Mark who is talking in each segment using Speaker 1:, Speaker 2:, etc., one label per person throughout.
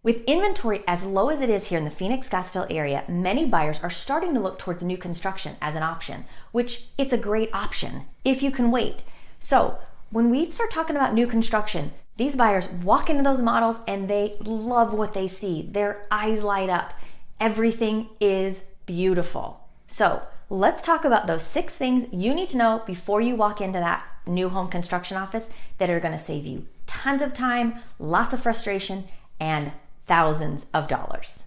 Speaker 1: With inventory as low as it is here in the Phoenix Scottsdale area, many buyers are starting to look towards new construction as an option, which it's a great option if you can wait. So when we start talking about new construction, these buyers walk into those models and they love what they see. Their eyes light up. Everything is beautiful. So let's talk about those 6 things you need to know before you walk into that new home construction office that are going to save you tons of time, lots of frustration, and thousands of dollars.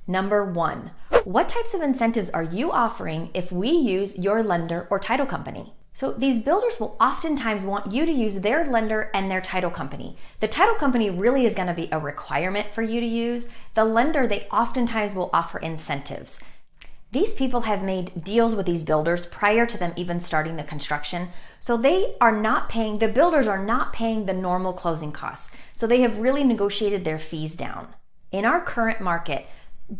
Speaker 1: Number 1, what types of incentives are you offering if we use your lender or title company? So these builders will oftentimes want you to use their lender and their title company. The title company really is going to be a requirement for you to use. The lender, they oftentimes will offer incentives. These people have made deals with these builders prior to them even starting the construction. So the builders are not paying the normal closing costs. So they have really negotiated their fees down. In our current market,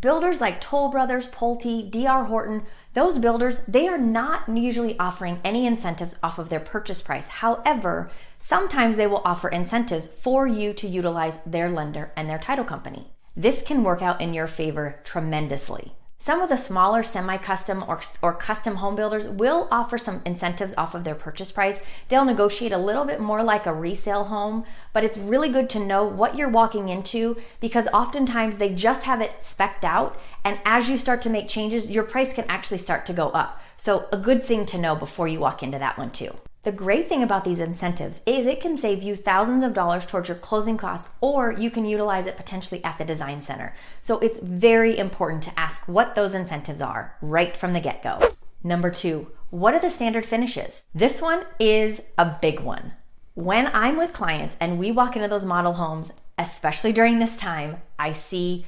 Speaker 1: builders like Toll Brothers, Pulte, D.R. Horton, those builders, they are not usually offering any incentives off of their purchase price. However, sometimes they will offer incentives for you to utilize their lender and their title company. This can work out in your favor tremendously. Some of the smaller semi-custom or custom home builders will offer some incentives off of their purchase price. They'll negotiate a little bit more like a resale home, but it's really good to know what you're walking into because oftentimes they just have it spec'd out, and as you start to make changes, your price can actually start to go up. So a good thing to know before you walk into that one too. The great thing about these incentives is it can save you thousands of dollars towards your closing costs, or you can utilize it potentially at the design center. So it's very important to ask what those incentives are right from the get-go. Number 2, what are the standard finishes? This one is a big one. When I'm with clients and we walk into those model homes, especially during this time, I see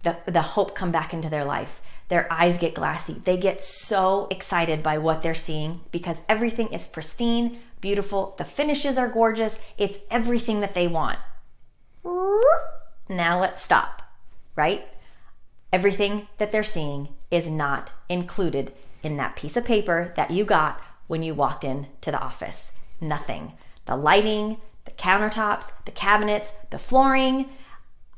Speaker 1: the hope come back into their life. Their eyes get glassy. They get so excited by what they're seeing because everything is pristine, beautiful. The finishes are gorgeous. It's everything that they want. Now let's stop, right? Everything that they're seeing is not included in that piece of paper that you got when you walked into the office. Nothing. The lighting, the countertops, the cabinets, the flooring.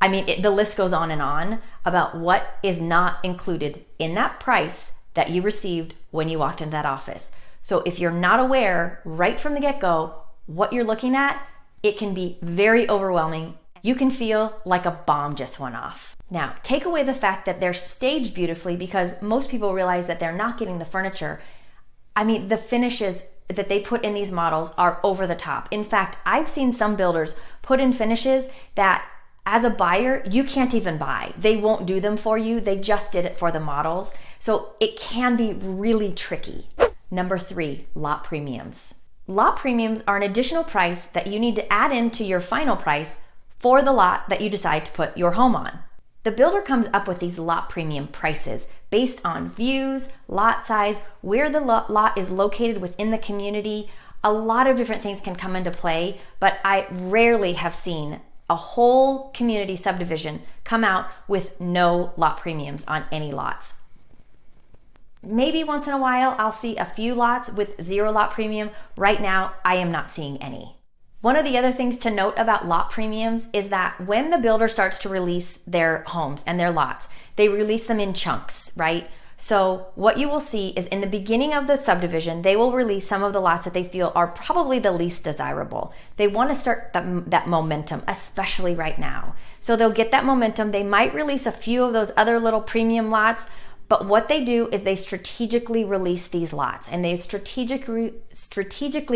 Speaker 1: I mean, the list goes on and on about what is not included in that price that you received when you walked into that office. So if you're not aware right from the get-go what you're looking at, it can be very overwhelming. You can feel like a bomb just went off. Now, take away the fact that they're staged beautifully because most people realize that they're not getting the furniture. I mean, the finishes that they put in these models are over the top. In fact, I've seen some builders put in finishes that as a buyer, you can't even buy. They won't do them for you. They just did it for the models. So it can be really tricky. Number 3, lot premiums. Lot premiums are an additional price that you need to add into your final price for the lot that you decide to put your home on. The builder comes up with these lot premium prices based on views, lot size, where the lot is located within the community. A lot of different things can come into play, but I rarely have seen a whole community subdivision come out with no lot premiums on any lots. Maybe once in a while I'll see a few lots with 0 lot premium. Right now, I am not seeing any. One of the other things to note about lot premiums is that when the builder starts to release their homes and their lots, they release them in chunks, right? So what you will see is in the beginning of the subdivision, they will release some of the lots that they feel are probably the least desirable. They want to start that momentum, especially right now. So they'll get that momentum. They might release a few of those other little premium lots, but what they do is they strategically release these lots and they strategically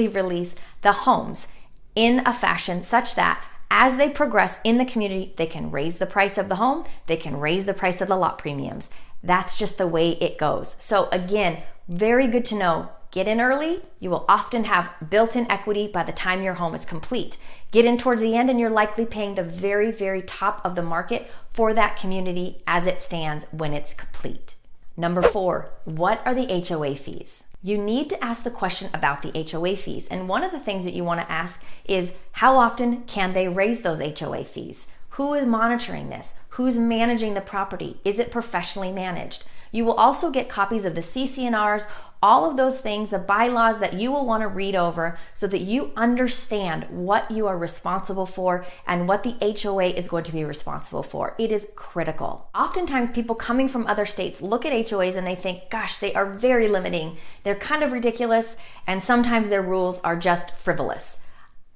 Speaker 1: release the homes in a fashion such that as they progress in the community, they can raise the price of the home, they can raise the price of the lot premiums. That's just the way it goes. So again, very good to know. Get in early. You will often have built-in equity by the time your home is complete. Get in towards the end and you're likely paying the very, very top of the market for that community as it stands when it's complete. Number 4, what are the HOA fees? You need to ask the question about the HOA fees. And one of the things that you want to ask is how often can they raise those HOA fees? Who is monitoring this? Who's managing the property? Is it professionally managed? You will also get copies of the CC&Rs All of those things, the bylaws that you will want to read over so that you understand what you are responsible for and what the HOA is going to be responsible for. It is critical. Oftentimes people coming from other states look at HOAs and they think, gosh, they are very limiting. They're kind of ridiculous, and sometimes their rules are just frivolous.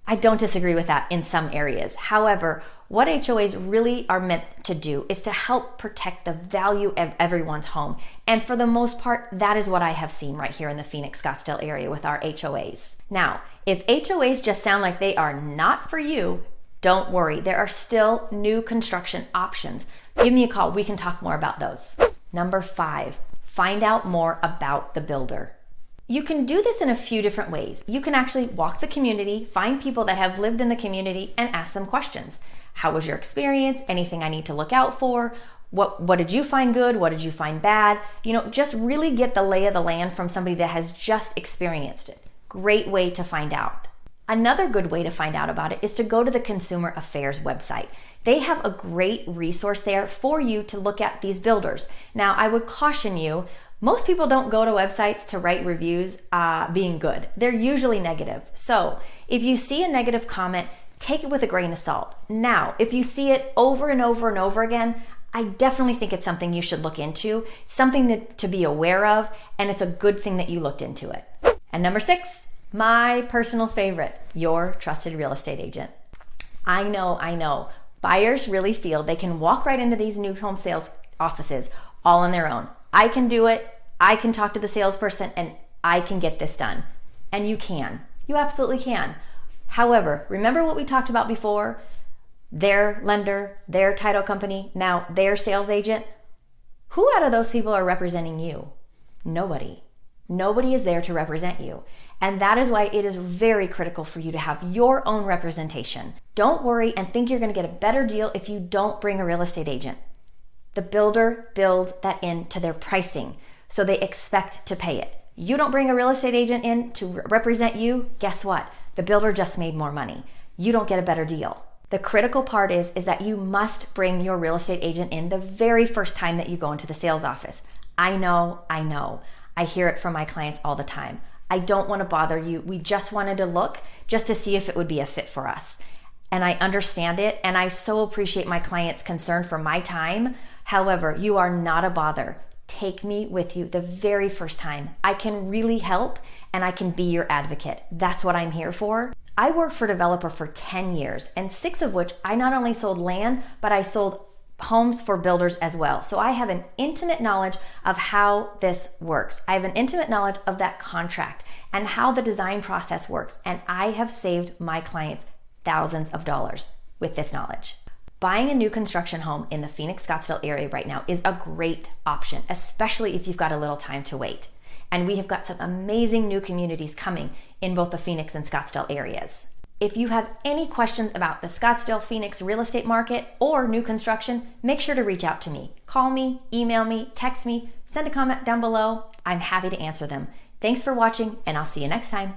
Speaker 1: I don't disagree with that in some areas. However, what HOAs really are meant to do is to help protect the value of everyone's home. And for the most part, that is what I have seen right here in the Phoenix Scottsdale area with our HOAs. Now, if HOAs just sound like they are not for you, don't worry. There are still new construction options. Give me a call. We can talk more about those. Number 5, find out more about the builder. You can do this in a few different ways. You can actually walk the community, find people that have lived in the community, and ask them questions. How was your experience? Anything I need to look out for? What did you find good? What did you find bad? Just really get the lay of the land from somebody that has just experienced it. Great way to find out. Another good way to find out about it is to go to the Consumer Affairs website. They have a great resource there for you to look at these builders. Now, I would caution you, most people don't go to websites to write reviews being good. They're usually negative. So if you see a negative comment, take it with a grain of salt. Now, if you see it over and over and over again, I definitely think it's something you should look into, something to be aware of, and it's a good thing that you looked into it. And number 6, my personal favorite, your trusted real estate agent. I know. Buyers really feel they can walk right into these new home sales offices all on their own. I can do it. I can talk to the salesperson and I can get this done. And you can. You absolutely can. However, remember what we talked about before? Their lender, their title company, now their sales agent. Who out of those people are representing you? Nobody. Nobody is there to represent you. And that is why it is very critical for you to have your own representation. Don't worry and think you're going to get a better deal if you don't bring a real estate agent. The builder builds that into their pricing, so they expect to pay it. You don't bring a real estate agent in to represent you, guess what? The builder just made more money. You don't get a better deal. The critical part is that you must bring your real estate agent in the very first time that you go into the sales office. I know. I hear it from my clients all the time. I don't want to bother you. We just wanted to look just to see if it would be a fit for us. And I understand it, and I so appreciate my clients' concern for my time. However, you are not a bother. Take me with you the very first time. I can really help, and I can be your advocate. That's what I'm here for. I worked for a developer for 10 years, and 6 of which I not only sold land, but I sold homes for builders as well. So I have an intimate knowledge of how this works. I have an intimate knowledge of that contract and how the design process works. And I have saved my clients thousands of dollars with this knowledge. Buying a new construction home in the Phoenix Scottsdale area right now is a great option, especially if you've got a little time to wait. And we have got some amazing new communities coming in both the Phoenix and Scottsdale areas. If you have any questions about the Scottsdale Phoenix real estate market or new construction, make sure to reach out to me. Call me, email me, text me, send a comment down below. I'm happy to answer them. Thanks for watching, and I'll see you next time.